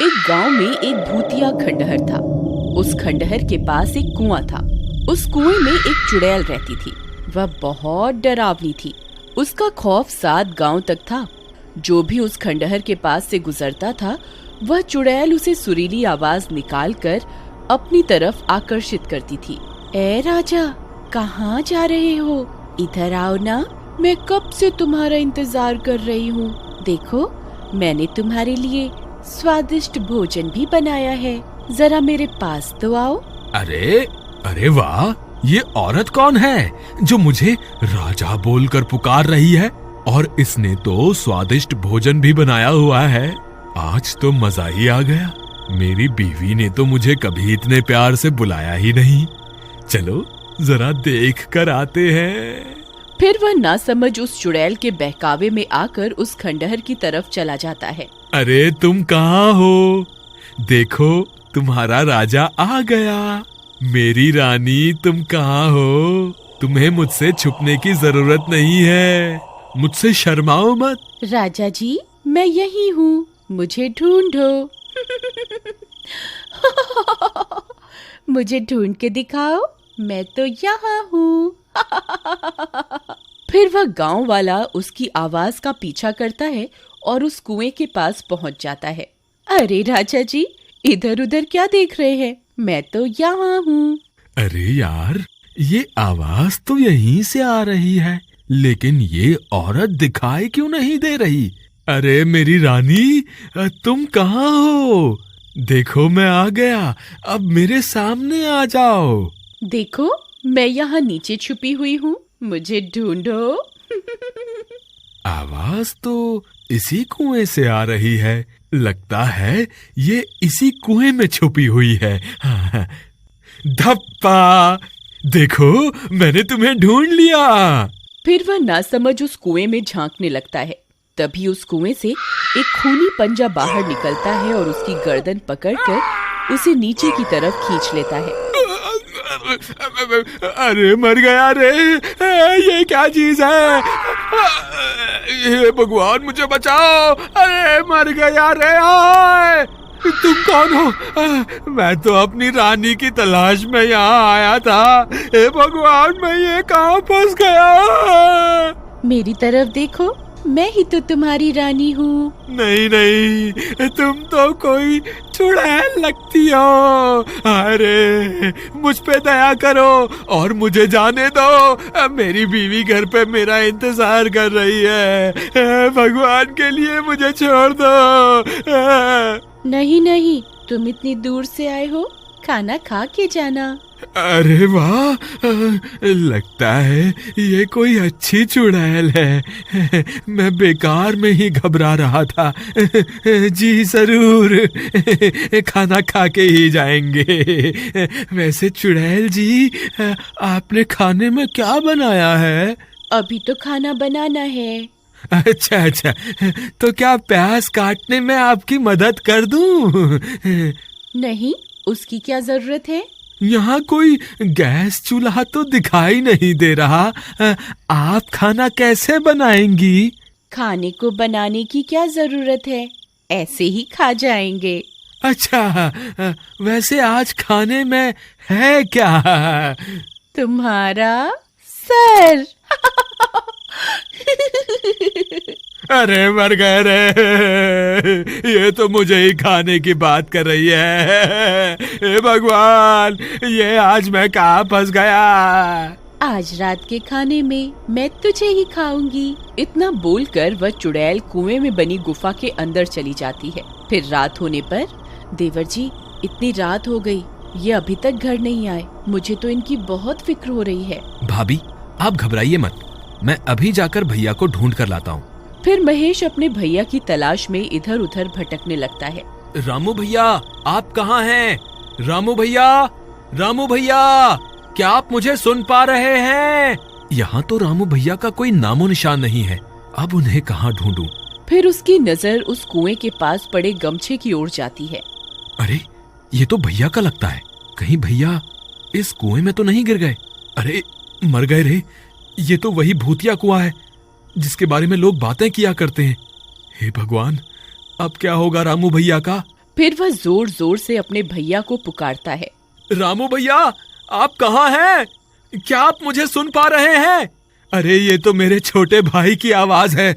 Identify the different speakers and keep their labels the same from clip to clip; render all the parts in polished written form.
Speaker 1: एक गांव में एक भूतिया खंडहर था। उस खंडहर के पास एक कुआं था। उस कुएं में एक चुड़ैल रहती थी। वह बहुत डरावनी थी। उसका खौफ 7 गांव तक था। जो भी उस खंडहर के पास से गुजरता था, वह चुड़ैल उसे सुरीली आवाज निकालकर अपनी तरफ आकर्षित करती थी। ए राजा, कहाँ जा रहे हो? इधर आओ ना, मैं कब से तुम्हारा इंतजार कर रही हूँ। देखो, मैंने तुम्हारे लिए स्वादिष्ट भोजन भी बनाया है। जरा मेरे पास तो आओ।
Speaker 2: अरे वाह, ये औरत कौन है जो मुझे राजा बोलकर पुकार रही है? और इसने तो स्वादिष्ट भोजन भी बनाया हुआ है। आज तो मजा ही आ गया। मेरी बीवी ने तो मुझे कभी इतने प्यार से बुलाया ही नहीं। चलो जरा देख कर आते हैं।
Speaker 1: फिर वह नासमझ उस चुड़ैल के बहकावे में आकर उस खंडहर की तरफ चला जाता है।
Speaker 2: अरे तुम कहाँ हो? देखो, तुम्हारा राजा आ गया। मेरी रानी, तुम कहाँ हो? तुम्हें मुझसे छुपने की जरूरत नहीं है। मुझसे शर्माओ मत।
Speaker 1: राजा जी, मैं यही हूँ, मुझे ढूंढो। मुझे ढूंढ के दिखाओ, मैं तो यहाँ हूँ। फिर वह गांव वाला उसकी आवाज का पीछा करता है और उस कुएं के पास पहुंच जाता है। अरे राजा जी, इधर उधर क्या देख रहे हैं? मैं तो यहाँ हूँ।
Speaker 2: अरे यार, ये आवाज तो यहीं से आ रही है, लेकिन ये औरत दिखाई क्यों नहीं दे रही? अरे मेरी रानी, तुम कहाँ हो? देखो, मैं आ गया। अब मेरे सामने आ जाओ।
Speaker 1: देखो, मैं यहाँ नीचे छुपी हुई हूँ, मुझे ढूंढो।
Speaker 2: आवाज तो इसी कुएं से आ रही है। लगता है ये इसी कुएं में छुपी हुई है। धप्पा! देखो, मैंने तुम्हें ढूंढ लिया।
Speaker 1: फिर वह नासमझ उस कुएं में झांकने लगता है। तभी उस कुएं से एक खूनी पंजा बाहर निकलता है और उसकी गर्दन पकड़कर उसे नीचे की तरफ खींच लेता है।
Speaker 2: अरे मर गया रे! ये क्या चीज है? हे भगवान, मुझे बचाओ! अरे मर गया रे! आए! तुम कौन हो? मैं तो अपनी रानी की तलाश में यहाँ आया था। हे भगवान, मैं ये कहाँ फंस गया?
Speaker 1: मेरी तरफ देखो, मैं ही तो तुम्हारी रानी हूँ।
Speaker 2: नहीं, तुम तो कोई चुड़ैल लगती हो। अरे मुझ पे दया करो और मुझे जाने दो। मेरी बीवी घर पे मेरा इंतजार कर रही है। भगवान के लिए मुझे छोड़ दो।
Speaker 1: नहीं, तुम इतनी दूर से आए हो, खाना खा के जाना।
Speaker 2: अरे वाह, लगता है ये कोई अच्छी चुड़ैल है। मैं बेकार में ही घबरा रहा था। जी जरूर, खाना खा के ही जाएंगे। वैसे चुड़ैल जी, आपने खाने में क्या बनाया है?
Speaker 1: अभी तो खाना बनाना है।
Speaker 2: अच्छा, तो क्या प्याज काटने में आपकी मदद कर दूं?
Speaker 1: नहीं, उसकी क्या जरूरत है?
Speaker 2: यहाँ कोई गैस चूल्हा तो दिखाई नहीं दे रहा। आप खाना कैसे बनाएंगी?
Speaker 1: खाने को बनाने की क्या जरूरत है, ऐसे ही खा जाएंगे।
Speaker 2: अच्छा, वैसे आज खाने में है क्या?
Speaker 1: तुम्हारा सर।
Speaker 2: अरे मर गए रे! ये तो मुझे ही खाने की बात कर रही है। हे भगवान, ये आज मैं कहाँ फंस गया?
Speaker 1: आज रात के खाने में मैं तुझे ही खाऊंगी। इतना बोलकर वह चुड़ैल कुएं में बनी गुफा के अंदर चली जाती है। फिर रात होने पर, देवर जी, इतनी रात हो गई, ये अभी तक घर नहीं आए। मुझे तो इनकी बहुत फिक्र हो रही है।
Speaker 3: भाभी, आप घबराइए मत, मैं अभी जाकर भैया को ढूंढ कर लाता हूँ।
Speaker 1: फिर महेश अपने भैया की तलाश में इधर उधर भटकने लगता है।
Speaker 3: रामू भैया, आप कहाँ हैं? रामू भैया, क्या आप मुझे सुन पा रहे हैं? यहाँ तो रामू भैया का कोई नामो निशान नहीं है। अब उन्हें कहाँ ढूंढूं?
Speaker 1: फिर उसकी नजर उस कुएं के पास पड़े गमछे की ओर जाती है।
Speaker 3: अरे, ये तो भैया का लगता है। कहीं भैया इस कुएं में तो नहीं गिर गए? अरे मर गए रे! ये तो वही भूतिया कुआं है जिसके बारे में लोग बातें किया करते हैं। हे भगवान, अब क्या होगा रामू भैया का?
Speaker 1: फिर वह जोर जोर से अपने भैया को पुकारता है।
Speaker 3: रामू भैया, आप कहाँ हैं? क्या आप मुझे सुन पा रहे हैं? अरे ये तो मेरे छोटे भाई की आवाज है।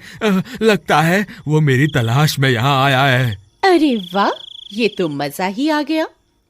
Speaker 3: लगता है वो मेरी तलाश में यहाँ आया है।
Speaker 1: अरे वाह, ये तो मजा ही आ गया।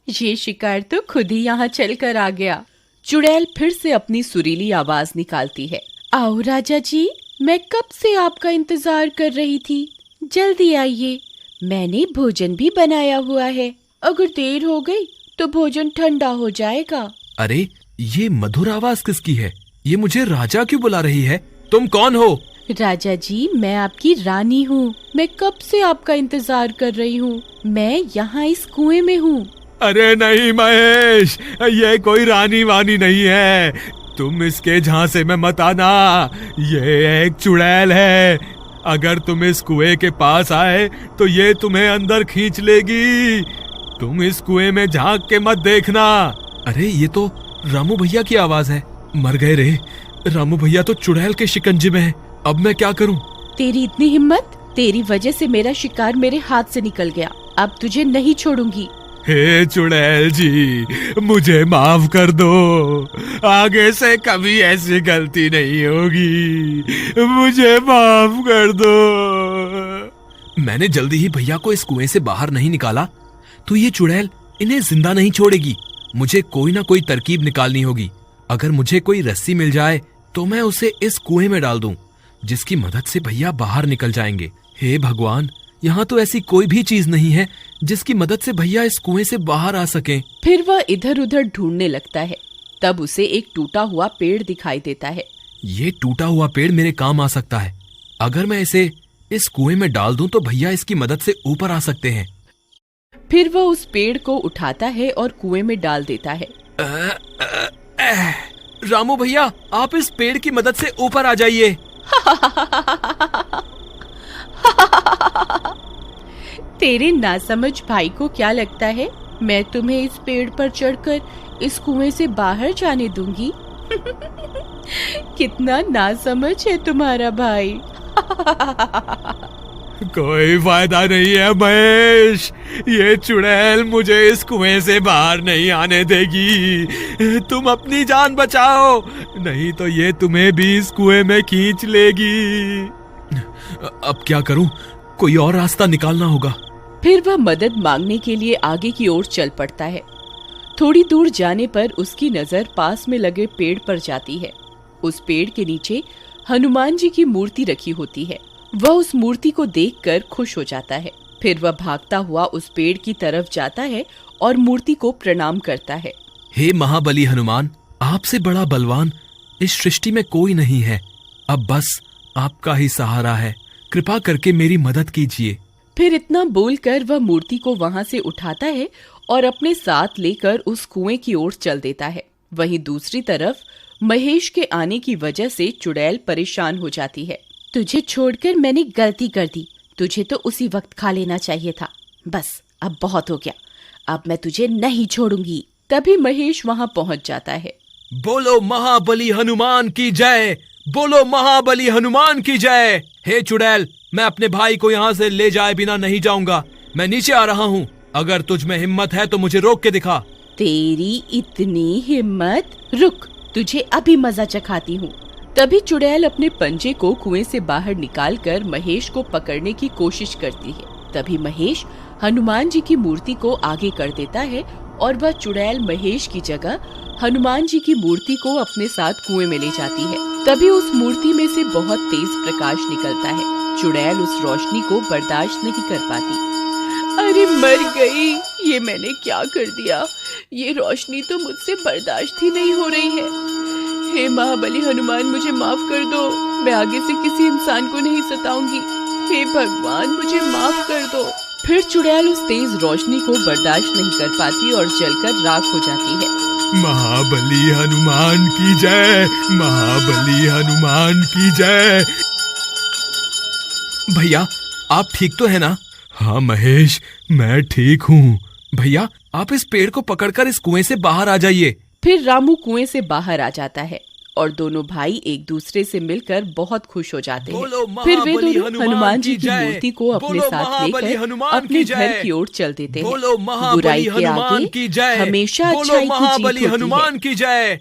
Speaker 1: ये शिकार तो खुद ही यहाँ चल कर आ गया। चुड़ैल फिर से अपनी सुरीली आवाज निकालती है। आओ राजा जी, मैं कब से आपका इंतजार कर रही थी। जल्दी आइए, मैंने भोजन भी बनाया हुआ है। अगर देर हो गई तो भोजन ठंडा हो जाएगा।
Speaker 3: अरे ये मधुर आवाज किसकी है? ये मुझे राजा क्यों बुला रही है? तुम कौन हो?
Speaker 1: राजा जी, मैं आपकी रानी हूँ। मैं कब से आपका इंतजार कर रही हूँ। मैं यहाँ इस कुएं में हूँ।
Speaker 3: अरे नहीं महेश, ये कोई रानी वानी नहीं है। तुम इसके झांसे में मत आना। ये एक चुड़ैल है। अगर तुम इस कुएं के पास आए तो ये तुम्हें अंदर खींच लेगी। तुम इस कुएं में झांक के मत देखना। अरे ये तो रामू भैया की आवाज है। मर गए रे। रामू भैया तो चुड़ैल के शिकंजे में है। अब मैं क्या करूं?
Speaker 1: तेरी इतनी हिम्मत! तेरी वजह से मेरा शिकार मेरे हाथ से निकल गया। अब तुझे नहीं छोड़ूंगी।
Speaker 3: हे चुड़ैल जी, मुझे माफ कर दो। आगे से कभी ऐसी गलती नहीं होगी। मुझे माफ कर दो। मैंने जल्दी ही भैया को इस कुएं से बाहर नहीं निकाला तो ये चुड़ैल इन्हें जिंदा नहीं छोड़ेगी। मुझे कोई ना कोई तरकीब निकालनी होगी। अगर मुझे कोई रस्सी मिल जाए तो मैं उसे इस कुएं में डाल दूं, जिसकी मदद से भैया बाहर निकल जाएंगे। हे भगवान, यहाँ तो ऐसी कोई भी चीज नहीं है जिसकी मदद से भैया इस कुएं से बाहर आ सकें।
Speaker 1: फिर वह इधर उधर ढूंढने लगता है। तब उसे एक टूटा हुआ पेड़ दिखाई देता है।
Speaker 3: ये टूटा हुआ पेड़ मेरे काम आ सकता है। अगर मैं इसे इस कुएं में डाल दूं तो भैया इसकी मदद से ऊपर आ सकते हैं।
Speaker 1: फिर वह उस पेड़ को उठाता है और कुएं में डाल देता है।
Speaker 3: रामू भैया, आप इस पेड़ की मदद से ऊपर आ जाइए।
Speaker 1: तेरे नासमझ भाई को क्या लगता है मैं तुम्हें इस पेड़ पर चढ़कर इस कुएं से बाहर जाने दूंगी? कितना नासमझ है तुम्हारा भाई।
Speaker 3: कोई फायदा नहीं है महेश। ये चुड़ैल मुझे इस कुएं से बाहर नहीं आने देगी। तुम अपनी जान बचाओ, नहीं तो ये तुम्हें भी इस कुएं में खींच लेगी। अब क्या करूं? कोई और रास्ता निकालना होगा।
Speaker 1: फिर वह मदद मांगने के लिए आगे की ओर चल पड़ता है। थोड़ी दूर जाने पर उसकी नजर पास में लगे पेड़ पर जाती है। उस पेड़ के नीचे हनुमान जी की मूर्ति रखी होती है। वह उस मूर्ति को देखकर खुश हो जाता है। फिर वह भागता हुआ उस पेड़ की तरफ जाता है और मूर्ति को प्रणाम करता है।
Speaker 3: हे महाबली हनुमान, आपसे बड़ा बलवान इस सृष्टि में कोई नहीं है। अब बस आपका ही सहारा है। कृपा करके मेरी मदद कीजिए।
Speaker 1: फिर इतना बोलकर वह मूर्ति को वहां से उठाता है और अपने साथ लेकर उस कुएं की ओर चल देता है। वहीं दूसरी तरफ महेश के आने की वजह से चुड़ैल परेशान हो जाती है। तुझे छोड़कर मैंने गलती कर दी। तुझे तो उसी वक्त खा लेना चाहिए था। बस अब बहुत हो गया। अब मैं तुझे नहीं छोड़ूंगी। तभी महेश वहां पहुंच जाता है।
Speaker 3: बोलो महाबली हनुमान की जय। बोलो महाबली हनुमान की जय। हे चुड़ैल, मैं अपने भाई को यहाँ से ले जाए बिना नहीं जाऊंगा। मैं नीचे आ रहा हूँ। अगर तुझ में हिम्मत है तो मुझे रोक के दिखा।
Speaker 1: तेरी इतनी हिम्मत? रुक, तुझे अभी मजा चखाती हूँ। तभी चुड़ैल अपने पंजे को कुएं से बाहर निकालकर महेश को पकड़ने की कोशिश करती है। तभी महेश हनुमान जी की मूर्ति को आगे कर देता है और वह चुड़ैल महेश की जगह हनुमान जी की मूर्ति को अपने साथ कुएं में ले जाती है। तभी उस मूर्ति में से बहुत तेज प्रकाश निकलता है। चुड़ैल उस रोशनी को बर्दाश्त नहीं कर पाती। अरे मर गई, ये मैंने क्या कर दिया? ये रोशनी तो मुझसे बर्दाश्त ही नहीं हो रही है। हे महाबली हनुमान, मुझे माफ कर दो। मैं आगे से किसी इंसान को नहीं सताऊंगी। हे भगवान, मुझे माफ कर दो। फिर चुड़ैल उस तेज रोशनी को बर्दाश्त नहीं कर पाती और जलकर राख हो जाती है।
Speaker 3: महाबली हनुमान की जय। महाबली हनुमान की जय। भैया, आप ठीक तो है ना? हाँ महेश, मैं ठीक हूँ। भैया, आप इस पेड़ को पकड़कर इस कुएं से बाहर आ जाइए।
Speaker 1: फिर रामू कुएं से बाहर आ जाता है और दोनों भाई एक दूसरे से मिलकर बहुत खुश हो जाते
Speaker 3: बोलो
Speaker 1: हैं। फिर वे
Speaker 3: महाबली
Speaker 1: दोनों हनुमान जी की
Speaker 3: जय।
Speaker 1: मूर्ति को अपने
Speaker 3: बोलो
Speaker 1: साथ
Speaker 3: महाबली
Speaker 1: लेकर
Speaker 3: हनुमान
Speaker 1: अपने
Speaker 3: की
Speaker 1: घर
Speaker 3: जय।
Speaker 1: की ओर चल देते हैं।
Speaker 3: बोलो महाबली
Speaker 1: बुराई के
Speaker 3: हनुमान
Speaker 1: आगे
Speaker 3: की जय।
Speaker 1: हमेशा
Speaker 3: बोलो
Speaker 1: अच्छाई की जीत
Speaker 3: महाबली
Speaker 1: होती है।
Speaker 3: हनुमान की जय।